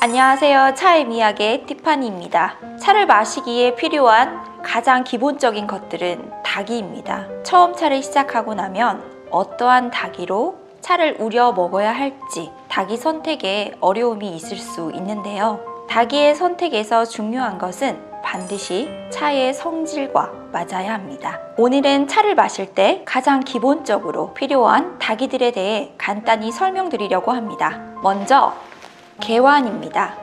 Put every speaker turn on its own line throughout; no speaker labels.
안녕하세요. 차의 미학의 티파니입니다. 차를 마시기에 필요한 가장 기본적인 것들은 닭이입니다. 처음 차를 시작하고 나면 어떠한 닭이로 차를 우려 먹어야 할지 닭이 선택에 어려움이 있을 수 있는데요. 닭이의 선택에서 중요한 것은 반드시 차의 성질과 맞아야 합니다. 오늘은 차를 마실 때 가장 기본적으로 필요한 닭이들에 대해 간단히 설명드리려고 합니다. 먼저 개완입니다.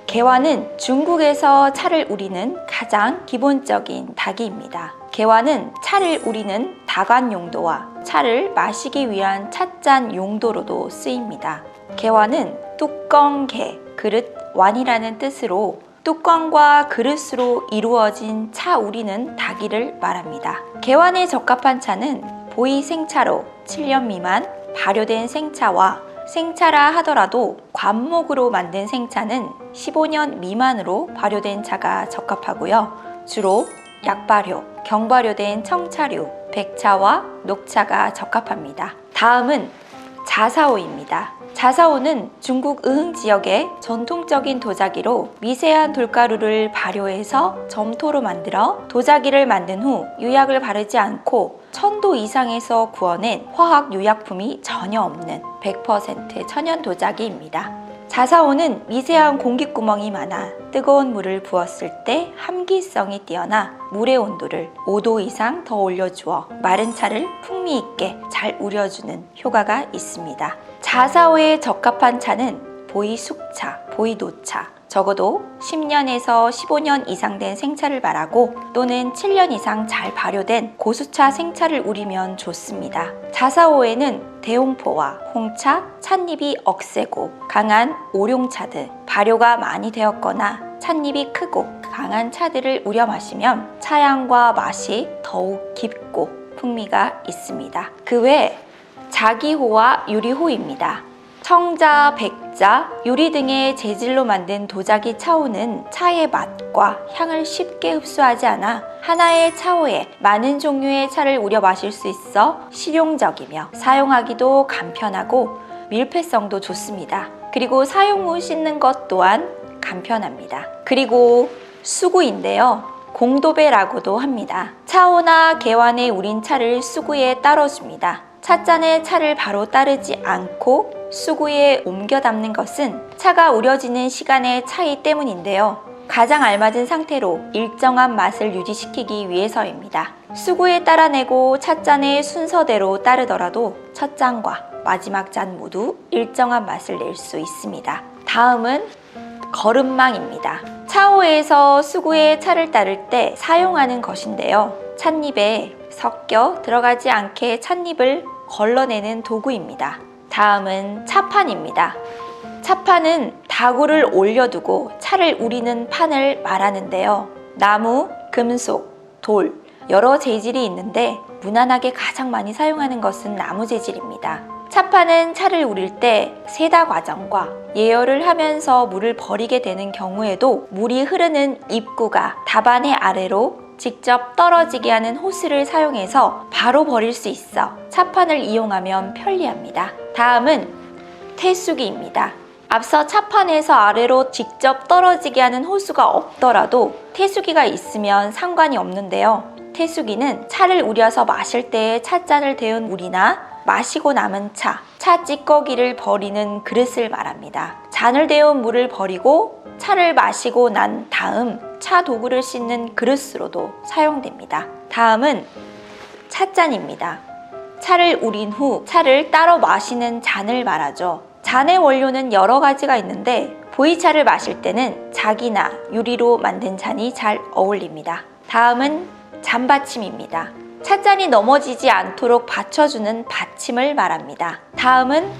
개완은 중국에서 차를 우리는 가장 기본적인 닭이입니다. 개완은 차를 우리는 다관 용도와 차를 마시기 위한 찻잔 용도로도 쓰입니다. 개완은 뚜껑 개, 그릇 완이라는 뜻으로 뚜껑과 그릇으로 이루어진 차 우리는 닭이를 말합니다. 개완에 적합한 차는 보이 생차로 7년 미만 발효된 생차와 생차라 하더라도 관목으로 만든 생차는 15년 미만으로 발효된 차가 적합하고요. 주로 약발효, 경발효된 청차류, 백차와 녹차가 적합합니다. 다음은 자사오입니다. 자사오는 중국 의흥 지역의 전통적인 도자기로 미세한 돌가루를 발효해서 점토로 만들어 도자기를 만든 후 유약을 바르지 않고 1000도 이상에서 구워낸 화학 유약품이 전혀 없는 100% 천연 도자기입니다. 자사오는 미세한 공기구멍이 많아 뜨거운 물을 부었을 때 함기성이 뛰어나 물의 온도를 5도 이상 더 올려주어 마른 차를 풍미 있게 잘 우려주는 효과가 있습니다. 자사오에 적합한 차는 보이 숙차, 보이 노차, 적어도 10년에서 15년 이상 된 생차를 말하고 또는 7년 이상 잘 발효된 고수차 생차를 우리면 좋습니다. 자사오에는 대홍포와 홍차, 찻잎이 억세고 강한 오룡차 등 발효가 많이 되었거나 찻잎이 크고 강한 차들을 우려 마시면 차향과 맛이 더욱 깊고 풍미가 있습니다. 그 외 자기호와 유리호입니다. 청자, 백자, 유리 등의 재질로 만든 도자기 차호는 차의 맛과 향을 쉽게 흡수하지 않아 하나의 차호에 많은 종류의 차를 우려 마실 수 있어 실용적이며 사용하기도 간편하고 밀폐성도 좋습니다. 그리고 사용 후 씻는 것 또한 간편합니다. 그리고 수구인데요. 공도배라고도 합니다. 차호나 개완에 우린 차를 수구에 따라줍니다. 찻잔에 차를 바로 따르지 않고 수구에 옮겨 담는 것은 차가 우려지는 시간의 차이 때문인데요. 가장 알맞은 상태로 일정한 맛을 유지시키기 위해서입니다. 수구에 따라내고 찻잔의 순서대로 따르더라도 첫 잔과 마지막 잔 모두 일정한 맛을 낼 수 있습니다. 다음은 거름망입니다. 차호에서 수구에 차를 따를 때 사용하는 것인데요. 찻잎에 섞여 들어가지 않게 찻잎을 걸러내는 도구입니다. 다음은 차판입니다. 차판은 다구를 올려두고 차를 우리는 판을 말하는데요. 나무, 금속, 돌, 여러 재질이 있는데 무난하게 가장 많이 사용하는 것은 나무 재질입니다. 차판은 차를 우릴 때 세다 과정과 예열을 하면서 물을 버리게 되는 경우에도 물이 흐르는 입구가 답안의 아래로 직접 떨어지게 하는 호스를 사용해서 바로 버릴 수 있어 차판을 이용하면 편리합니다. 다음은 태수기입니다. 앞서 차판에서 아래로 직접 떨어지게 하는 호수가 없더라도 태수기가 있으면 상관이 없는데요. 태수기는 차를 우려서 마실 때에 찻잔을 데운 물이나 마시고 남은 차, 차 찌꺼기를 버리는 그릇을 말합니다. 잔을 데운 물을 버리고 차를 마시고 난 다음 차 도구를 씻는 그릇으로도 사용됩니다. 다음은 찻잔입니다. 차를 우린 후 차를 따로 마시는 잔을 말하죠. 잔의 원료는 여러 가지가 있는데 보이차를 마실 때는 자기나 유리로 만든 잔이 잘 어울립니다. 다음은 잔받침입니다. 찻잔이 넘어지지 않도록 받쳐주는 받침을 말합니다. 다음은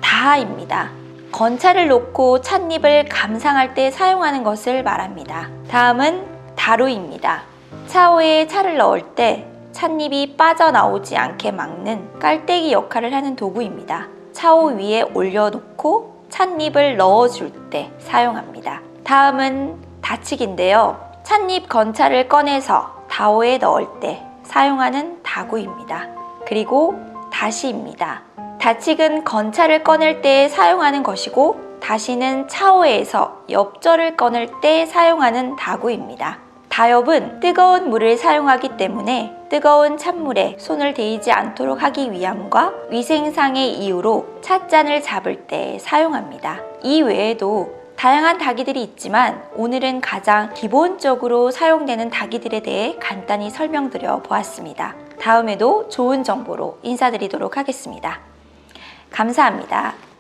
다하입니다. 건차를 놓고 찻잎을 감상할 때 사용하는 것을 말합니다. 다음은 다루입니다. 차호에 차를 넣을 때 찻잎이 빠져나오지 않게 막는 깔때기 역할을 하는 도구입니다. 차호 위에 올려놓고 찻잎을 넣어줄 때 사용합니다. 다음은 다치기인데요. 찻잎 건차를 꺼내서 다호에 넣을 때 사용하는 다구입니다. 그리고 다시입니다. 다칡은 건차를 꺼낼 때 사용하는 것이고 다시는 차오에서 엽전을 꺼낼 때 사용하는 다구입니다. 다엽은 뜨거운 물을 사용하기 때문에 뜨거운 찬물에 손을 대이지 않도록 하기 위함과 위생상의 이유로 찻잔을 잡을 때 사용합니다. 이 외에도 다양한 다기들이 있지만 오늘은 가장 기본적으로 사용되는 다기들에 대해 간단히 설명드려 보았습니다. 다음에도 좋은 정보로 인사드리도록 하겠습니다. 감사합니다.